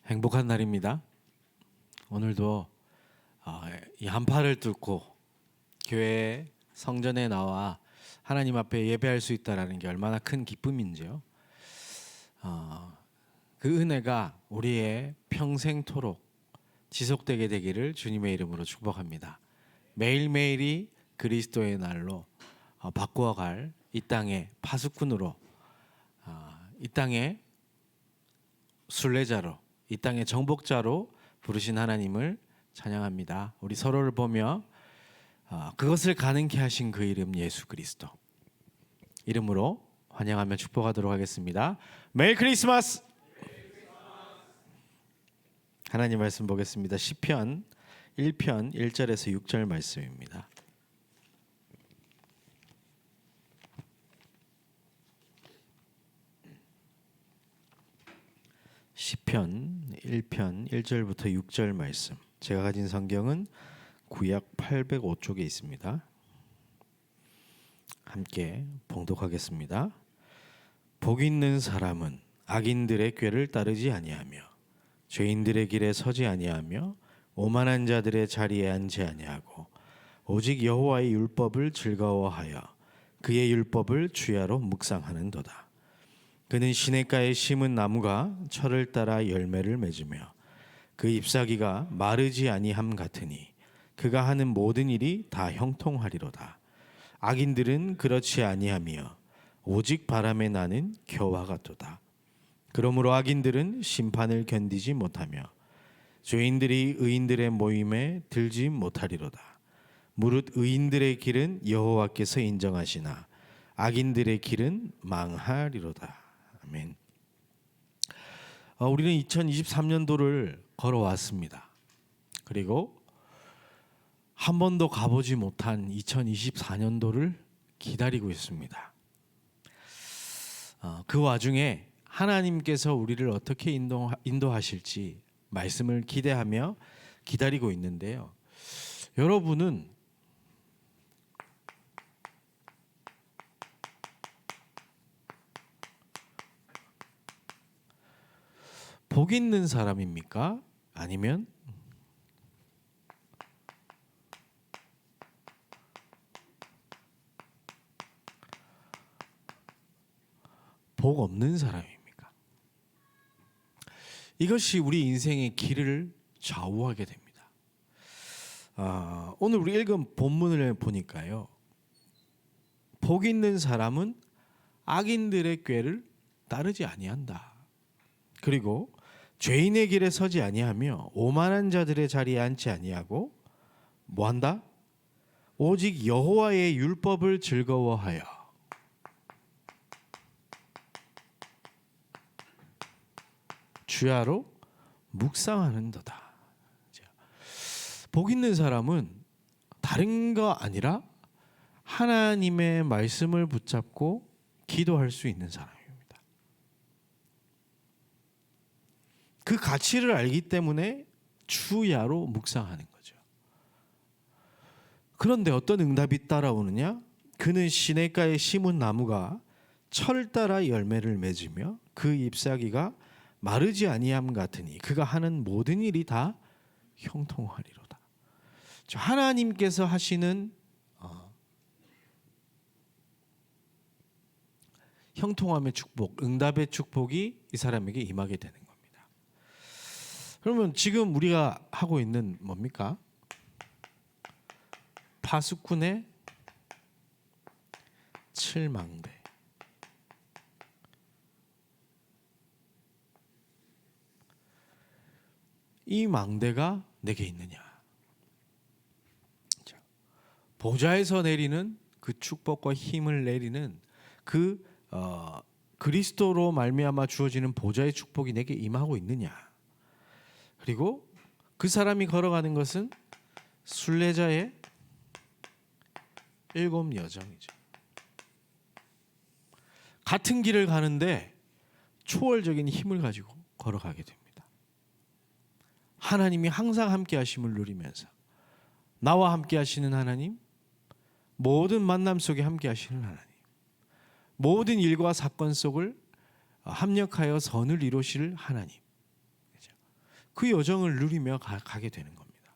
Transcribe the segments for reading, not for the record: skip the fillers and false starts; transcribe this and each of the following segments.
행복한 날입니다. 오늘도 이 한파를 뚫고 교회 성전에 나와 하나님 앞에 예배할 수 있다라는 게 얼마나 큰 기쁨인지요. 그 은혜가 우리의 평생토록 지속되게 되기를 주님의 이름으로 축복합니다. 매일매일이 그리스도의 날로 바꾸어갈 이 땅의 파수꾼으로, 이 땅의 순례자로, 이 땅의 정복자로 부르신 하나님을 찬양합니다. 우리 서로를 보며 그것을 가능케 하신 그 이름 예수 그리스도 이름으로 환영하며 축복하도록 하겠습니다. 메리 크리스마스! 하나님 말씀 보겠습니다. 시편 1편 1절에서 6절 말씀입니다. 시편 1편 1절부터 6절 말씀. 제가 가진 성경은 구약 805쪽에 있습니다. 함께 봉독하겠습니다. 복 있는 사람은 악인들의 꾀를 따르지 아니하며 죄인들의 길에 서지 아니하며 오만한 자들의 자리에 앉지 아니하고 오직 여호와의 율법을 즐거워하여 그의 율법을 주야로 묵상하는도다. 그는 시냇가에 심은 나무가 철을 따라 열매를 맺으며 그 잎사귀가 마르지 아니함 같으니 그가 하는 모든 일이 다 형통하리로다. 악인들은 그렇지 아니하며 오직 바람에 나는 겨와 같도다. 그러므로 악인들은 심판을 견디지 못하며 죄인들이 의인들의 모임에 들지 못하리로다. 무릇 의인들의 길은 여호와께서 인정하시나 악인들의 길은 망하리로다. 아멘. 우리는 2023년도를 걸어왔습니다. 그리고 한 번도 가보지 못한 2024년도를 기다리고 있습니다. 그 와중에 하나님께서 우리를 어떻게 인도하실지 말씀을 기대하며 기다리고 있는데요. 여러분은 복 있는 사람입니까? 아니면 복 없는 사람입니까? 이것이 우리 인생의 길을 좌우하게 됩니다. 오늘 우리 읽은 본문을 보니까요. 복 있는 사람은 악인들의 꾀를 따르지 아니한다. 그리고 죄인의 길에 서지 아니하며 오만한 자들의 자리에 앉지 아니하고 뭐한다? 오직 여호와의 율법을 즐거워하여 주야로 묵상하는도다. 복 있는 사람은 다른 거 아니라 하나님의 말씀을 붙잡고 기도할 수 있는 사람입니다. 그 가치를 알기 때문에 주야로 묵상하는 거죠. 그런데 어떤 응답이 따라오느냐? 그는 시냇가에 심은 나무가 철 따라 열매를 맺으며 그 잎사귀가 마르지 아니함 같으니 그가 하는 모든 일이 다 형통하리로다. 하나님께서 하시는 형통함의 축복, 응답의 축복이 이 사람에게 임하게 되는 겁니다. 그러면 지금 우리가 하고 있는 뭡니까? 파수꾼의 7망대. 이 망대가 내게 있느냐? 보좌에서 내리는 그 축복과 힘을 내리는 그 그리스도로 말미암아 주어지는 보좌의 축복이 내게 임하고 있느냐? 그리고 그 사람이 걸어가는 것은 순례자의 7 여정이죠. 같은 길을 가는데 초월적인 힘을 가지고 걸어가게 됩니다. 하나님이 항상 함께 하심을 누리면서 나와 함께 하시는 하나님, 모든 만남 속에 함께 하시는 하나님, 모든 일과 사건 속을 합력하여 선을 이루실 하나님. 그 여정을 누리며 가게 되는 겁니다.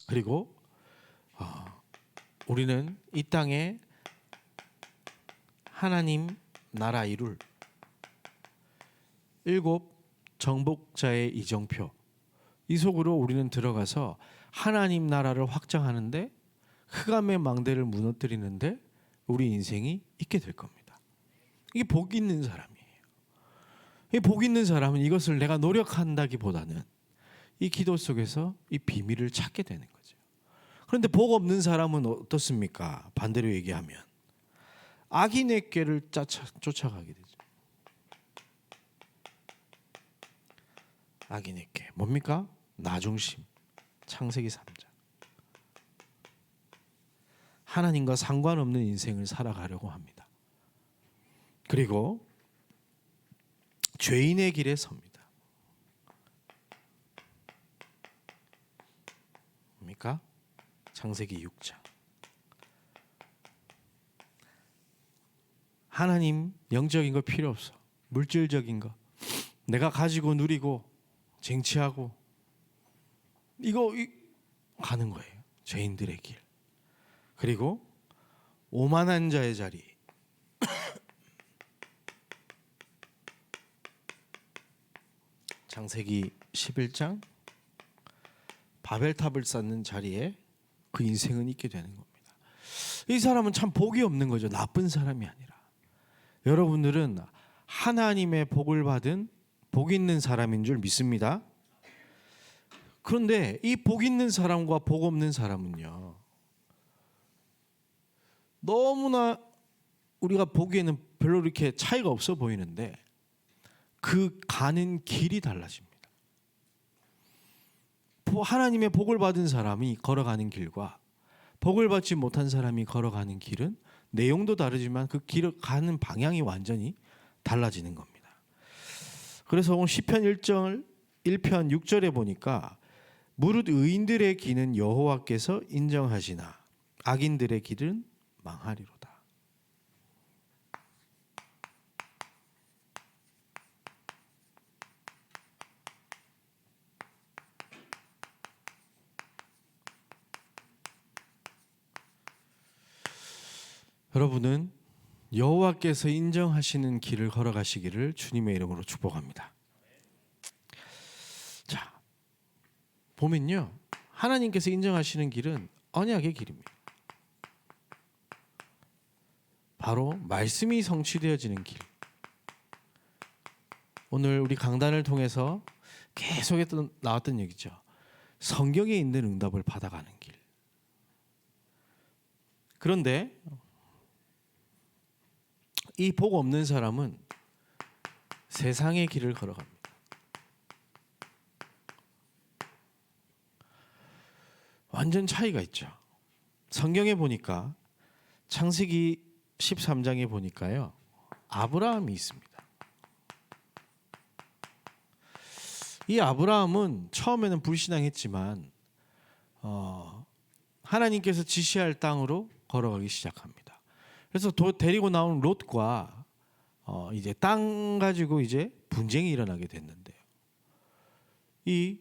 그리고 우리는 이 땅에 하나님 나라 이룰 7 정복자의 이정표, 이 속으로 우리는 들어가서 하나님 나라를 확장하는데, 흑암의 망대를 무너뜨리는데 우리 인생이 있게 될 겁니다. 이게 복 있는 사람이에요. 이 복 있는 사람은 이것을 내가 노력한다기보다는 이 기도 속에서 이 비밀을 찾게 되는 거죠. 그런데 복 없는 사람은 어떻습니까? 반대로 얘기하면 악인의 꾀를 쫓아가게 되죠. 악인의 꾀 뭡니까? 나중심. 창세기 3장. 하나님과 상관없는 인생을 살아가려고 합니다. 그리고 죄인의 길에 섭니다. 뭡니까? 창세기 6장. 하나님 영적인 거 필요 없어. 물질적인 거 내가 가지고 누리고 쟁취하고 이거 가는 거예요. 죄인들의 길. 그리고 오만한 자의 자리. 창세기 11장. 바벨탑을 쌓는 자리에 그 인생은 있게 되는 겁니다. 이 사람은 참 복이 없는 거죠. 나쁜 사람이 아니라. 여러분들은 하나님의 복을 받은 복 있는 사람인 줄 믿습니다. 그런데 이 복 있는 사람과 복 없는 사람은요, 너무나 우리가 보기에는 별로 이렇게 차이가 없어 보이는데 그 가는 길이 달라집니다. 하나님의 복을 받은 사람이 걸어가는 길과 복을 받지 못한 사람이 걸어가는 길은 내용도 다르지만 그 길을 가는 방향이 완전히 달라지는 겁니다. 그래서 오늘 시편 1편 6절에 보니까 무릇 의인들의 길은 여호와께서 인정하시나 악인들의 길은 망하리로다. 여러분은 여호와께서 인정하시는 길을 걸어가시기를 주님의 이름으로 축복합니다. 자, 보면요, 하나님께서 인정하시는 길은 언약의 길입니다. 바로 말씀이 성취되어지는 길. 오늘 우리 강단을 통해서 계속 나왔던 얘기죠. 성경에 있는 응답을 받아가는 길. 그런데 이 복 없는 사람은 세상의 길을 걸어갑니다. 완전 차이가 있죠. 성경에 보니까 창세기 13장에 보니까요, 아브라함이 있습니다. 이 아브라함은 처음에는 불신앙했지만 하나님께서 지시할 땅으로 걸어가기 시작합니다. 그래서 데리고 나온 롯과 이제 땅 가지고 이제 분쟁이 일어나게 됐는데요. 이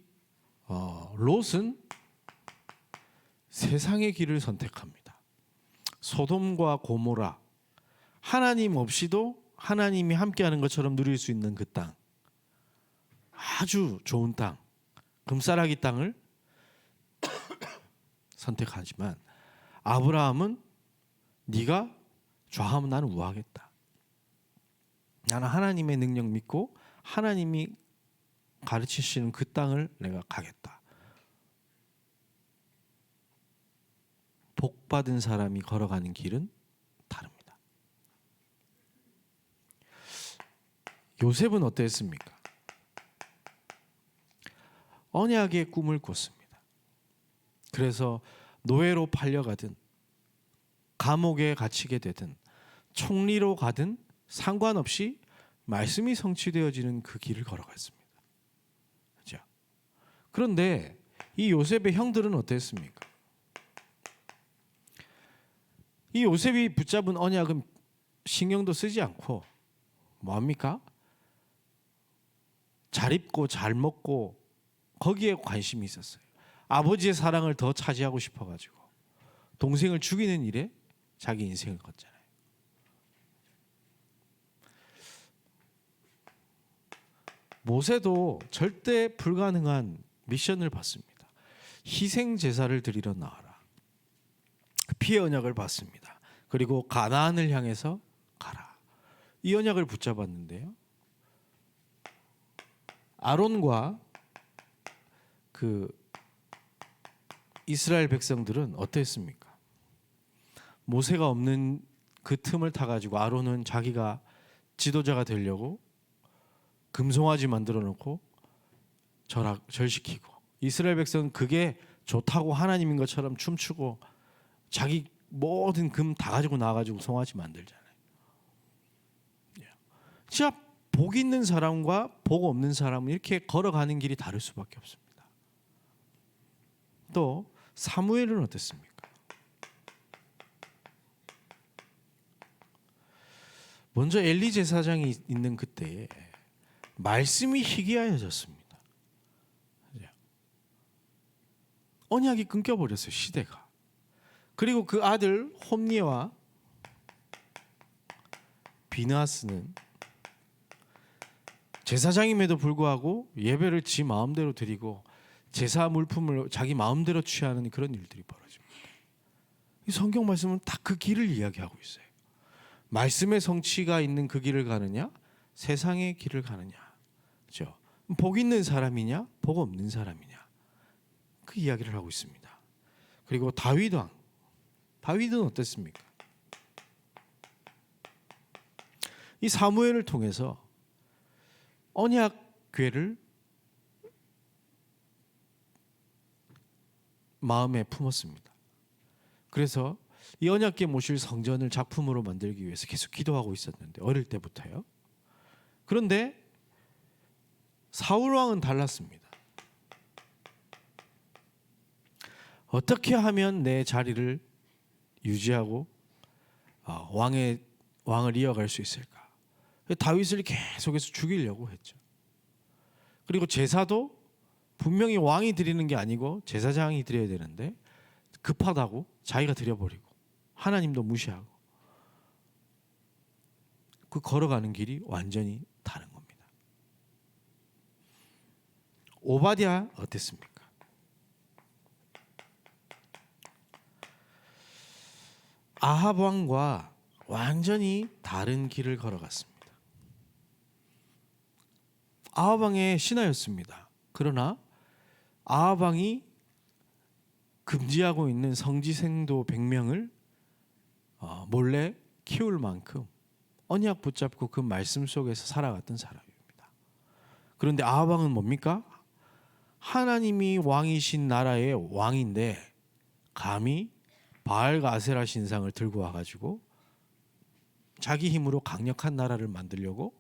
롯은 세상의 길을 선택합니다. 소돔과 고모라, 하나님 없이도 하나님이 함께하는 것처럼 누릴 수 있는 그 땅, 아주 좋은 땅, 금싸라기 땅을 선택하지만 아브라함은 네가 좌하면 나는 우하겠다. 나는 하나님의 능력 믿고 하나님이 가르치시는 그 땅을 내가 가겠다. 복 받은 사람이 걸어가는 길은 다릅니다. 요셉은 어땠습니까? 언약의 꿈을 꿨습니다. 그래서 노예로 팔려가든 감옥에 갇히게 되든 총리로 가든 상관없이 말씀이 성취되어지는 그 길을 걸어갔습니다. 그렇죠? 그런데 이 요셉의 형들은 어땠습니까? 이 요셉이 붙잡은 언약은 신경도 쓰지 않고 뭐합니까? 잘 입고 잘 먹고 거기에 관심이 있었어요. 아버지의 사랑을 더 차지하고 싶어가지고 동생을 죽이는 일에 자기 인생을 걷잖아요. 모세도 절대 불가능한 미션을 받습니다. 희생 제사를 드리러 나와라. 피의 언약을 받습니다. 그리고 가나안을 향해서 가라. 이 언약을 붙잡았는데요. 아론과 그 이스라엘 백성들은 어땠습니까? 모세가 없는 그 틈을 타가지고 아론은 자기가 지도자가 되려고 금송아지 만들어 놓고 절시키고, 이스라엘 백성은 그게 좋다고 하나님인 것처럼 춤추고 자기 모든 금 다 가지고 나와가지고 송아지 만들잖아요. 진짜 복 있는 사람과 복 없는 사람은 이렇게 걸어가는 길이 다를 수밖에 없습니다. 또 사무엘은 어땠습니까? 먼저 엘리 제사장이 있는 그때에 말씀이 희귀하여졌습니다. 언약이 끊겨버렸어요, 시대가. 그리고 그 아들 홈니와 비느하스는 제사장임에도 불구하고 예배를 지 마음대로 드리고 제사 물품을 자기 마음대로 취하는 그런 일들이 벌어집니다. 이 성경 말씀은 다 그 길을 이야기하고 있어요. 말씀의 성취가 있는 그 길을 가느냐, 세상의 길을 가느냐. 그렇죠? 복 있는 사람이냐, 복 없는 사람이냐. 그 이야기를 하고 있습니다. 그리고 다윗 왕. 다윗은 어땠습니까? 이 사무엘을 통해서 언약궤를 마음에 품었습니다. 그래서 이 언약궤 모실 성전을 작품으로 만들기 위해서 계속 기도하고 있었는데, 어릴 때부터요. 그런데 사울 왕은 달랐습니다. 어떻게 하면 내 자리를 유지하고 왕을 이어갈 수 있을까? 다윗을 계속해서 죽이려고 했죠. 그리고 제사도 분명히 왕이 드리는 게 아니고 제사장이 드려야 되는데 급하다고 자기가 드려버리고 하나님도 무시하고, 그 걸어가는 길이 완전히 다른 겁니다. 오바댜 어땠습니까? 아합 왕과 완전히 다른 길을 걸어갔습니다. 아합 왕의 신하였습니다. 그러나 아합 왕이 금지하고 있는 성지생도 100명을 몰래 키울 만큼 언약 붙잡고 그 말씀 속에서 살아갔던 사람입니다. 그런데 아합 왕은 뭡니까? 하나님이 왕이신 나라의 왕인데 감히 바알과 아세라 신상을 들고 와가지고 자기 힘으로 강력한 나라를 만들려고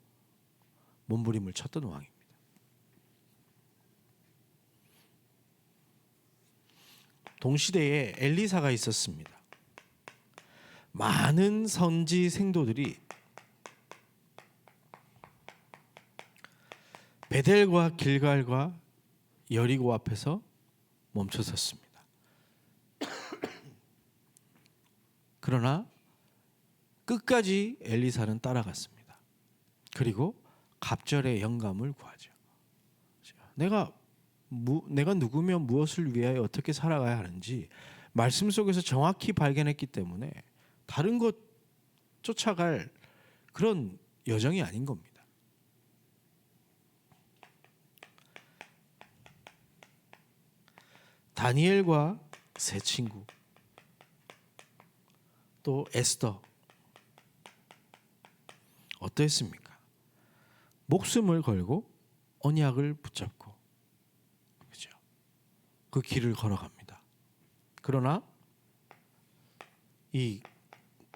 몸부림을 쳤던 왕입니다. 동시대에 엘리사가 있었습니다. 많은 선지 생도들이 베델과 길갈과 여리고 앞에서 멈춰섰습니다. 그러나 끝까지 엘리사는 따라갔습니다. 그리고 갑절의 영감을 구하죠. 내가 누구며 무엇을 위하여 어떻게 살아가야 하는지 말씀 속에서 정확히 발견했기 때문에 다른 것 쫓아갈 그런 여정이 아닌 겁니다. 다니엘과 세 친구, 또 에스더 어땠습니까? 목숨을 걸고 언약을 붙잡고, 그죠? 그 길을 걸어갑니다. 그러나 이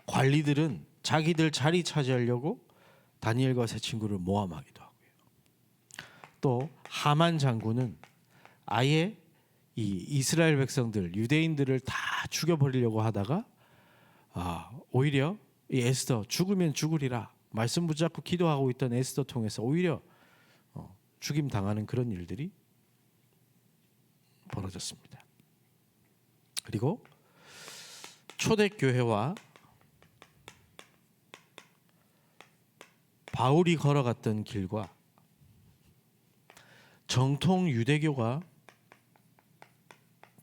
관리들은 자기들 자리 차지하려고 다니엘과 세 친구를 모함하기도 하고요. 또 하만 장군은 아예 이 이스라엘 백성들, 유대인들을 다 죽여버리려고 하다가 오히려 이 에스더 죽으면 죽으리라 말씀 붙잡고 기도하고 있던 에스더 통해서 오히려 죽임 당하는 그런 일들이 벌어졌습니다. 그리고 초대교회와 바울이 걸어갔던 길과 정통 유대교가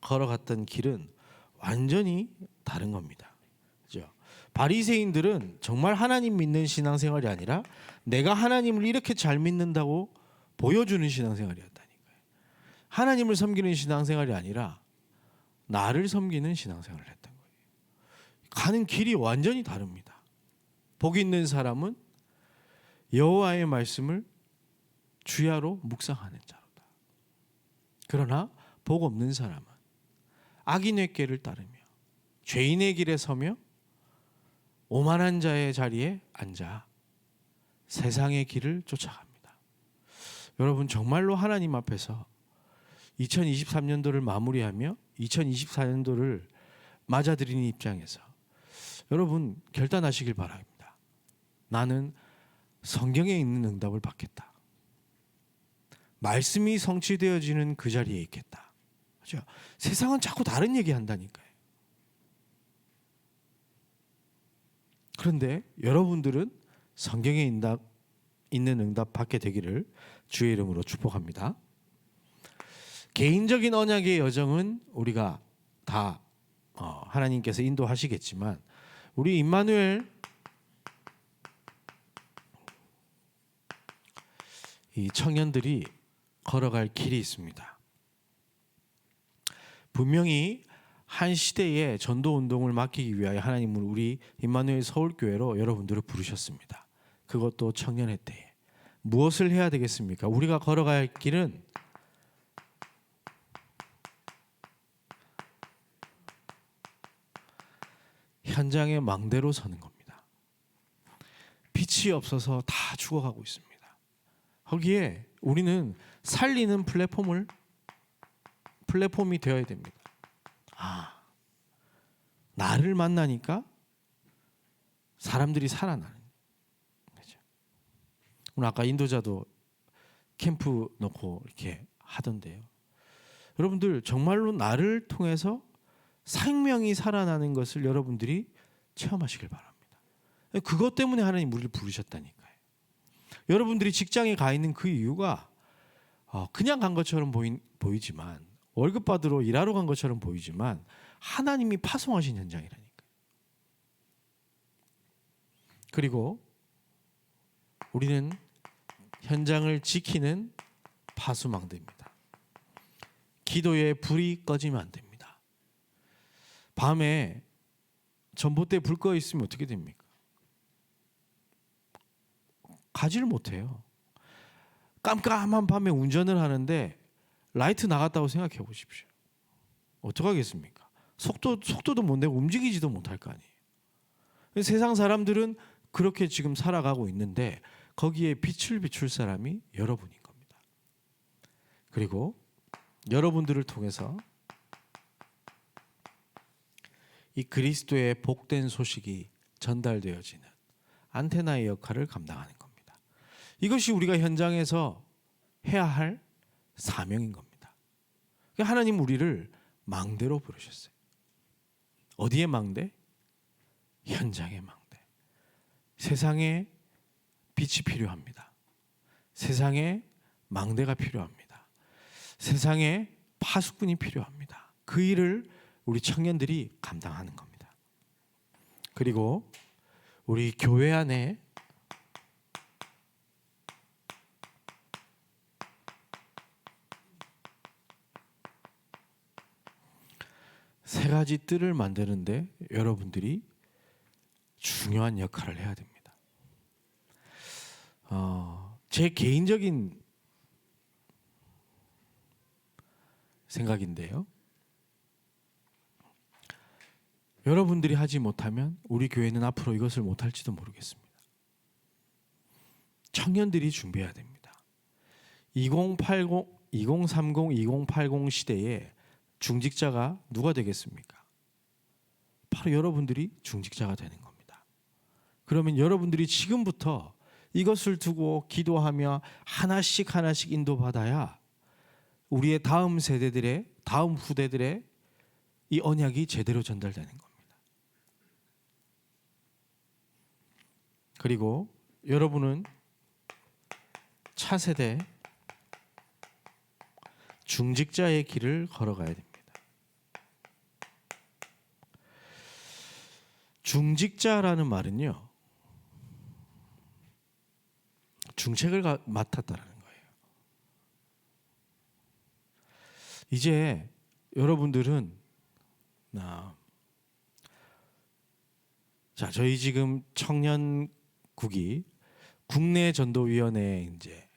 걸어갔던 길은 완전히 다른 겁니다. 그죠? 바리새인들은 정말 하나님 믿는 신앙생활이 아니라 내가 하나님을 이렇게 잘 믿는다고 보여주는 신앙생활이었다니까요. 하나님을 섬기는 신앙생활이 아니라 나를 섬기는 신앙생활을 했던 거예요. 가는 길이 완전히 다릅니다. 복 있는 사람은 여호와의 말씀을 주야로 묵상하는 자로다. 그러나 복 없는 사람은 악인의 꾀를 따르며 죄인의 길에 서며 오만한 자의 자리에 앉아 세상의 길을 쫓아갑니다. 여러분, 정말로 하나님 앞에서 2023년도를 마무리하며 2024년도를 맞아들이는 입장에서 여러분 결단하시길 바랍니다. 나는 성경에 있는 응답을 받겠다. 말씀이 성취되어지는 그 자리에 있겠다. 그렇죠? 세상은 자꾸 다른 얘기 한다니까요. 그런데 여러분들은 성경에 있는 응답 받게 되기를 주의 이름으로 축복합니다. 개인적인 언약의 여정은 우리가 다 하나님께서 인도하시겠지만 우리 임마누엘 이 청년들이 걸어갈 길이 있습니다. 분명히 한 시대에 전도 운동을 맡기기 위하여 하나님은 우리 임마누엘 서울교회로 여러분들을 부르셨습니다. 그것도 청년의 때에. 무엇을 해야 되겠습니까? 우리가 걸어갈 길은 현장의 망대로 서는 겁니다. 빛이 없어서 다 죽어가고 있습니다. 거기에 우리는 살리는 플랫폼이 되어야 됩니다. 나를 만나니까 사람들이 살아나는 거죠. 오늘 아까 인도자도 캠프 놓고 이렇게 하던데요. 여러분들 정말로 나를 통해서 생명이 살아나는 것을 여러분들이 체험하시길 바랍니다. 그것 때문에 하나님 우리를 부르셨다니까요. 여러분들이 직장에 가 있는 그 이유가 그냥 간 것처럼 보이지만 월급 받으러 일하러 간 것처럼 보이지만 하나님이 파송하신 현장이라니까요. 그리고 우리는 현장을 지키는 파수망대입니다. 기도에 불이 꺼지면 안 됩니다. 밤에 전봇대 불 꺼 있으면 어떻게 됩니까? 가지를 못해요. 깜깜한 밤에 운전을 하는데 라이트 나갔다고 생각해 보십시오. 어떡하겠습니까? 속도도 못 내고 움직이지도 못할 거 아니에요. 세상 사람들은 그렇게 지금 살아가고 있는데 거기에 빛을 비출 사람이 여러분인 겁니다. 그리고 여러분들을 통해서 이 그리스도의 복된 소식이 전달되어지는 안테나의 역할을 감당하는 겁니다. 이것이 우리가 현장에서 해야 할 사명인 겁니다. 하나님 우리를 망대로 부르셨어요. 어디에 망대? 현장의 망대. 세상에 빛이 필요합니다. 세상에 망대가 필요합니다. 세상에 파수꾼이 필요합니다. 그 일을 우리 청년들이 감당하는 겁니다. 그리고 우리 교회 안에 세 가지 뜰을 만드는데 여러분들이 중요한 역할을 해야 됩니다. 제 개인적인 생각인데요. 여러분들이 하지 못하면 우리 교회는 앞으로 이것을 못할지도 모르겠습니다. 청년들이 준비해야 됩니다. 2030, 2080 시대에 중직자가 누가 되겠습니까? 바로 여러분들이 중직자가 되는 겁니다. 그러면 여러분들이 지금부터 이것을 두고 기도하며 하나씩 하나씩 인도받아야 우리의 다음 세대들의, 다음 후대들의 이 언약이 제대로 전달되는 겁니다. 그리고 여러분은 차세대 중직자의 길을 걸어가야 됩니다. 중직자라는 말은요, 중책을 맡았다라는 거예요. 이제 여러분들은 자, 저희 지금 청년국이 국내 전도위원회에 이제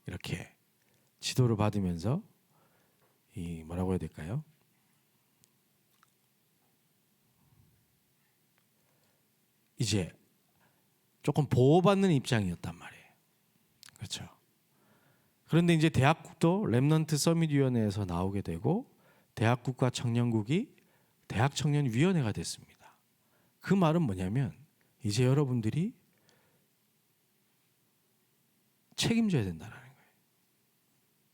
이렇게 지도를 받으면서 이 뭐라고 해야 될까요? 이제 조금 보호받는 입장이었단 말이에요. 그렇죠. 그런데 이제 대학국도 렘넌트 서밋 위원회에서 나오게 되고 대학국과 청년국이 대학청년위원회가 됐습니다. 그 말은 뭐냐면 이제 여러분들이 책임져야 된다는 거예요.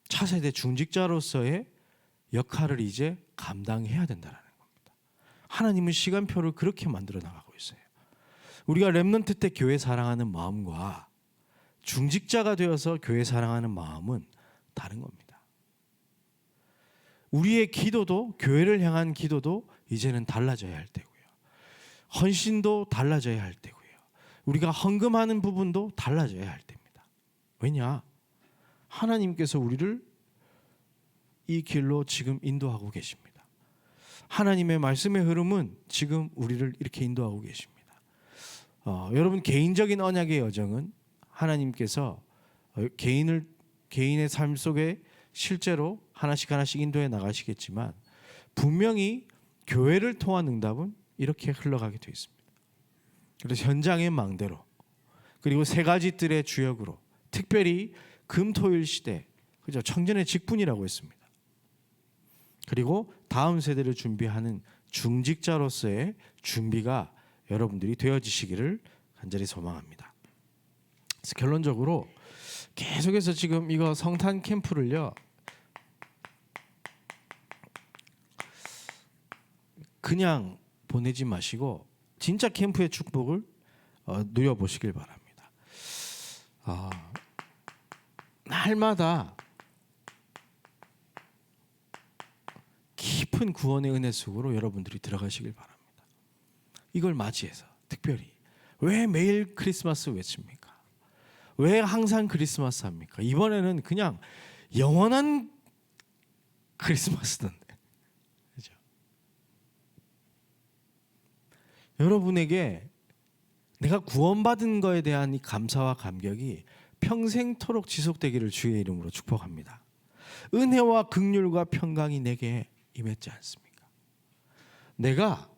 차세대 중직자로서의 역할을 이제 감당해야 된다는 겁니다. 하나님은 시간표를 그렇게 만들어 나가고 있어요. 우리가 렘넌트 때 교회 사랑하는 마음과 중직자가 되어서 교회 사랑하는 마음은 다른 겁니다. 우리의 기도도, 교회를 향한 기도도 이제는 달라져야 할 때고요. 헌신도 달라져야 할 때고요. 우리가 헌금하는 부분도 달라져야 할 때입니다. 왜냐? 하나님께서 우리를 이 길로 지금 인도하고 계십니다. 하나님의 말씀의 흐름은 지금 우리를 이렇게 인도하고 계십니다. 여러분 개인적인 언약의 여정은 하나님께서 개인의 삶 속에 실제로 하나씩 하나씩 인도해 나가시겠지만 분명히 교회를 통한 응답은 이렇게 흘러가게 되어 있습니다. 그래서 현장의 망대로, 그리고 세 가지 뜰의 주역으로, 특별히 금토일 시대, 그죠? 청년의 직분이라고 했습니다. 그리고 다음 세대를 준비하는 중직자로서의 준비가 여러분들이 되어지시기를 간절히 소망합니다. 그래서 결론적으로 계속해서 지금 이거 성탄 캠프를요, 그냥 보내지 마시고 진짜 캠프의 축복을 누려보시길 바랍니다. 날마다 깊은 구원의 은혜 속으로 여러분들이 들어가시길 바랍니다. 이걸 맞이해서 특별히 왜 매일 크리스마스 외칩니까? 왜 항상 크리스마스 합니까? 이번에는 그냥 영원한 크리스마스던데. 그렇죠? 여러분에게 내가 구원받은 거에 대한 이 감사와 감격이 평생토록 지속되기를 주의 이름으로 축복합니다. 은혜와 긍휼과 평강이 내게 임했지 않습니까? 내가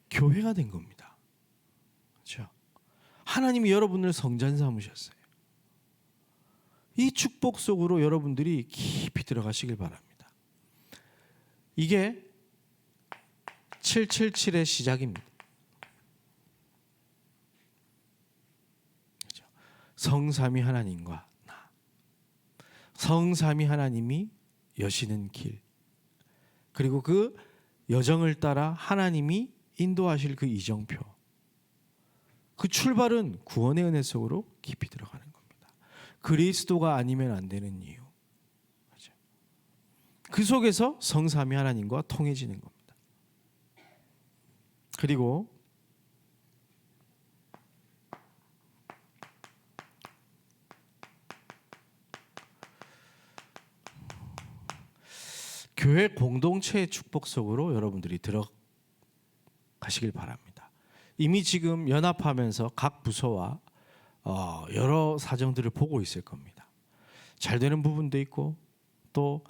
교회가 된 겁니다. 그렇죠? 하나님이 여러분을 성전 삼으셨어요. 이 축복 속으로 여러분들이 깊이 들어가시길 바랍니다. 이게 777의 시작입니다. 그렇죠? 성삼위 하나님과 나, 성삼위 하나님이 여시는 길, 그리고 그 여정을 따라 하나님이 인도하실 그 이정표, 그 출발은 구원의 은혜 속으로 깊이 들어가는 겁니다. 그리스도가 아니면 안 되는 이유, 그렇죠? 그 속에서 성삼위 하나님과 통해지는 겁니다. 그리고 교회 공동체의 축복 속으로 여러분들이 들어가시길 바랍니다. 이미 지금 연합하면서 각 부서와 여러 사정들을 보고 있을 겁니다. 잘 되는 부분도 있고 또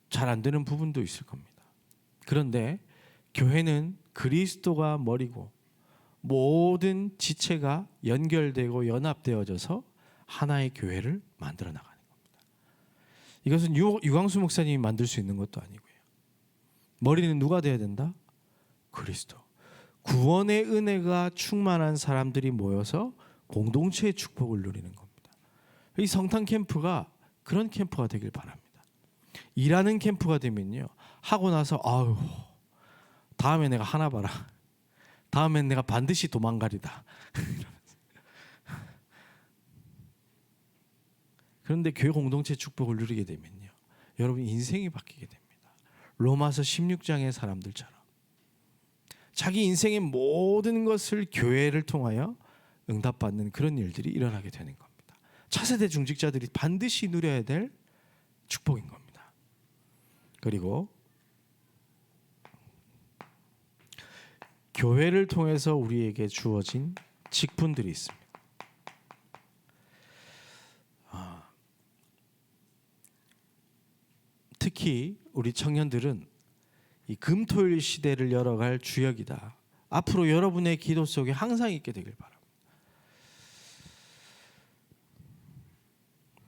잘 안 되는 부분도 있을 겁니다. 그런데 교회는 그리스도가 머리고 모든 지체가 연결되고 연합되어져서 하나의 교회를 만들어 나가는 겁니다. 이것은 유광수 목사님이 만들 수 있는 것도 아니고요. 머리는 누가 돼야 된다? 그리스도. 구원의 은혜가 충만한 사람들이 모여서 공동체의 축복을 누리는 겁니다. 이 성탄 캠프가 그런 캠프가 되길 바랍니다. 일하는 캠프가 되면요, 하고 나서 아유, 다음에 내가 하나 봐라, 다음엔 내가 반드시 도망가리다. 그런데 교회 공동체 축복을 누리게 되면요, 여러분 인생이 바뀌게 됩니다. 로마서 16장의 사람들처럼 자기 인생의 모든 것을 교회를 통하여 응답받는 그런 일들이 일어나게 되는 겁니다. 차세대 중직자들이 반드시 누려야 될 축복인 겁니다. 그리고 교회를 통해서 우리에게 주어진 직분들이 있습니다. 특히 우리 청년들은 이 금토일 시대를 열어갈 주역이다. 앞으로 여러분의 기도 속에 항상 있게 되길 바랍니다.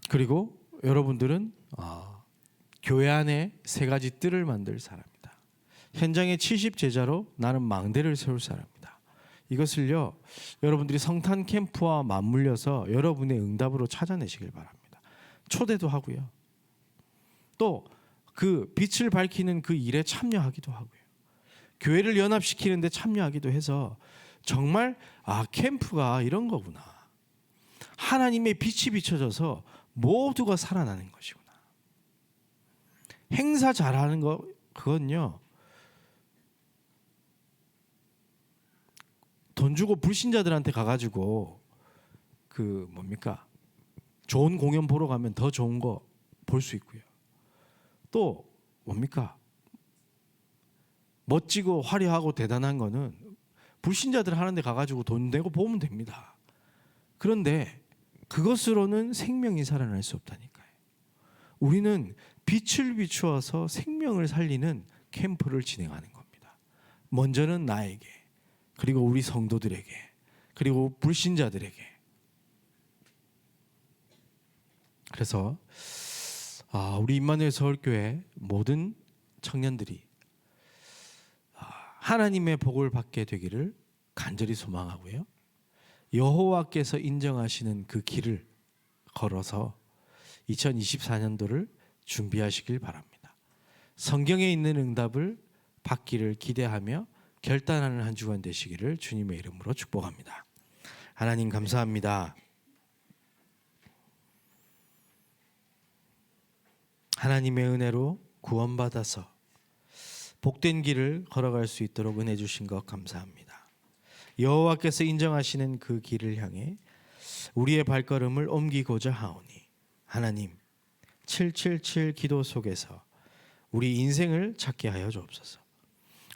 그리고 여러분들은 교회 안에 세 가지 뜰을 만들 사람이다. 현장의 70제자로 나는 망대를 세울 사람이다. 이것을요, 여러분들이 성탄 캠프와 맞물려서 여러분의 응답으로 찾아내시길 바랍니다. 초대도 하고요, 또 그 빛을 밝히는 그 일에 참여하기도 하고요, 교회를 연합시키는 데 참여하기도 해서 정말 캠프가 이런 거구나, 하나님의 빛이 비춰져서 모두가 살아나는 것이구나. 행사 잘하는 거, 그건요, 돈 주고 불신자들한테 가가지고 좋은 공연 보러 가면 더 좋은 거 볼 수 있고요, 또 멋지고 화려하고 대단한 거는 불신자들 하는 데 가가지고 돈 내고 보면 됩니다. 그런데 그것으로는 생명이 살아날 수 없다니까요. 우리는 빛을 비추어서 생명을 살리는 캠프를 진행하는 겁니다. 먼저는 나에게, 그리고 우리 성도들에게, 그리고 불신자들에게. 그래서 우리 임마누엘 서울교회 모든 청년들이 하나님의 복을 받게 되기를 간절히 소망하고요, 여호와께서 인정하시는 그 길을 걸어서 2024년도를 준비하시길 바랍니다. 성경에 있는 응답을 받기를 기대하며 결단하는 한 주간 되시기를 주님의 이름으로 축복합니다. 하나님 감사합니다. 하나님의 은혜로 구원받아서 복된 길을 걸어갈 수 있도록 은혜 주신 것 감사합니다. 여호와께서 인정하시는 그 길을 향해 우리의 발걸음을 옮기고자 하오니 하나님, 777 기도 속에서 우리 인생을 찾게 하여 주옵소서.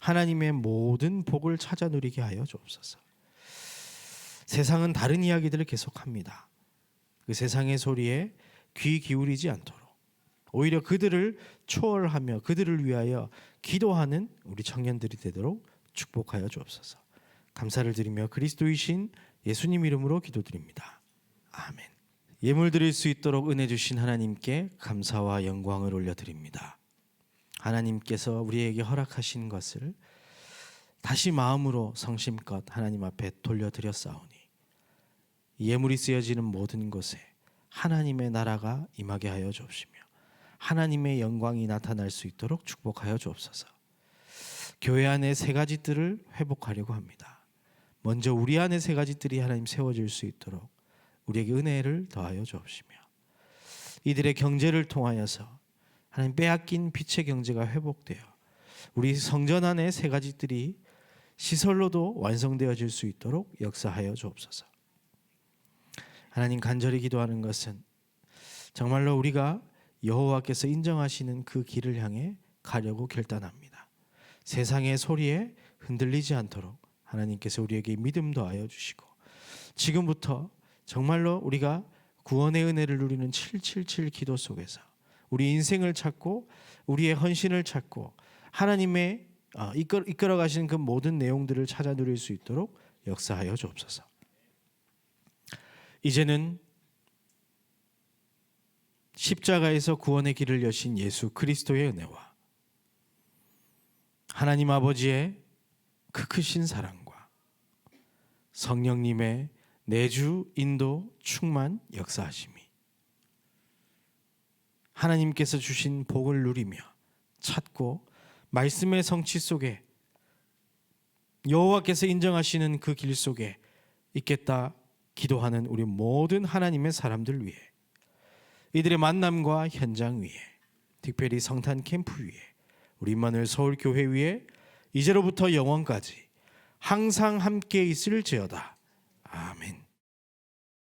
하나님의 모든 복을 찾아 누리게 하여 주옵소서. 세상은 다른 이야기들을 계속합니다. 그 세상의 소리에 귀 기울이지 않도록 오히려 그들을 초월하며 그들을 위하여 기도하는 우리 청년들이 되도록 축복하여 주옵소서. 감사를 드리며 그리스도이신 예수님 이름으로 기도드립니다. 아멘. 예물 드릴 수 있도록 은혜 주신 하나님께 감사와 영광을 올려드립니다. 하나님께서 우리에게 허락하신 것을 다시 마음으로 성심껏 하나님 앞에 돌려드렸사오니 예물이 쓰여지는 모든 곳에 하나님의 나라가 임하게 하여 주옵시며 하나님의 영광이 나타날 수 있도록 축복하여 주옵소서. 교회 안에 세 가지 뜰을 회복하려고 합니다. 먼저 우리 안에 세 가지 뜰이 하나님 세워질 수 있도록 우리에게 은혜를 더하여 주옵시며 이들의 경제를 통하여서 하나님 빼앗긴 빛의 경제가 회복되어 우리 성전 안에 세 가지 뜰이 시설로도 완성되어질 수 있도록 역사하여 주옵소서. 하나님 간절히 기도하는 것은 정말로 우리가 여호와께서 인정하시는 그 길을 향해 가려고 결단합니다. 세상의 소리에 흔들리지 않도록 하나님께서 우리에게 믿음 더하여 주시고 지금부터 정말로 우리가 구원의 은혜를 누리는 777 기도 속에서 우리 인생을 찾고 우리의 헌신을 찾고 하나님의 이끌어 가시는 그 모든 내용들을 찾아 누릴 수 있도록 역사하여 주옵소서. 이제는 십자가에서 구원의 길을 여신 예수 그리스도의 은혜와 하나님 아버지의 그 크신 사랑과 성령님의 내주, 인도, 충만, 역사하심이 하나님께서 주신 복을 누리며 찾고 말씀의 성취 속에 여호와께서 인정하시는 그 길 속에 있겠다 기도하는 우리 모든 하나님의 사람들 위해, 이들의 만남과 현장 위에, 특별히 성탄 캠프 위에, 우리 임마누엘 서울교회 위에 이제로부터 영원까지 항상 함께 있을지어다. 아멘.